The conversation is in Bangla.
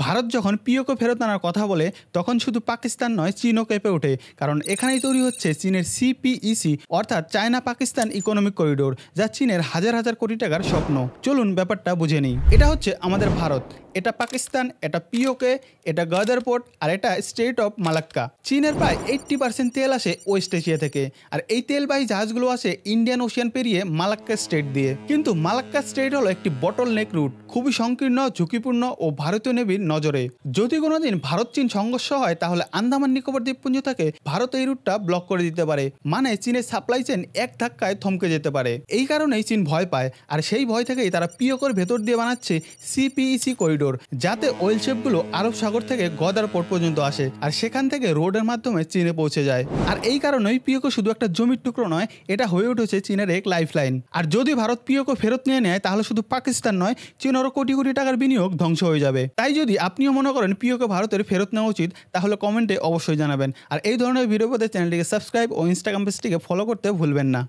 ভারত যখন পিওকে ফেরত আনার কথা বলে তখন শুধু পাকিস্তান নয়, চীনও কেঁপে ওঠে, কারণ এখানেই তৈরি হচ্ছে চীনের সিপিইসি অর্থাৎ চায়না পাকিস্তান ইকোনমিক করিডোর, যা চীনের হাজার হাজার কোটি টাকার স্বপ্ন। চলুন ব্যাপারটা বুঝে নিই। এটা হচ্ছে আমাদের ভারত, এটা পাকিস্তান, এটা পিওকে, এটা গাদার পোর্ট, আর এটা স্টেট অফ মালাক্কা। চীনের প্রায় 80% তেল আসে ওয়েস্ট এশিয়া থেকে, আর এই তেলবাহী জাহাজগুলো আসে ইন্ডিয়ান ওশিয়ান পেরিয়ে মালাক্কা স্ট্রেট দিয়ে। কিন্তু মালাক্কা স্ট্রেট হলো একটি বটল নেক রুট, খুবই সংকীর্ণ, ঝুঁকিপূর্ণ ও ভারতীয় নেভির নজরে। যদি কোনোদিন ভারত চীন সংঘর্ষ হয় তাহলে আন্দামান নিকোবর দ্বীপপুঞ্জ থেকে ভারত এই রুটটা ব্লক করে দিতে পারে, মানে চীনের সাপ্লাই চেন এক ধাক্কায় থমকে যেতে পারে। এই কারণেই চীন ভয় পায়, আর সেই ভয় থেকেই তারা পিওকের ভেতর দিয়ে বানাচ্ছে সিপিইসি করিডোর, যাতে অয়েল শেপগুলো আরব সাগর থেকে গদার পোর্ট পর্যন্ত আসে, আর সেখান থেকে রোডের মাধ্যমে চীনে পৌঁছে যায়। আর এই কারণেই পিওকে শুধু একটা জমির টুকরো নয়, এটা হয়ে উঠেছে চীনের এক লাইফলাইন। আর যদি ভারত পিওকে ফেরত নিয়ে নেয় তাহলে শুধু পাকিস্তান নয়, চীনেরও কোটি কোটি টাকার বিনিয়োগ ধ্বংস হয়ে যাবে। তাই যদি আপনিও মনে করেন পিওকে ভারতের ফেরত নেওয়া উচিত, তাহলে কমেন্টে অবশ্যই জানাবেন। আর এই ধরনের ভিডিও পেতে চ্যানেলটিকে সাবস্ক্রাইব ও ইনস্টাগ্রাম পেজটিকে ফলো করতে ভুলবেন না।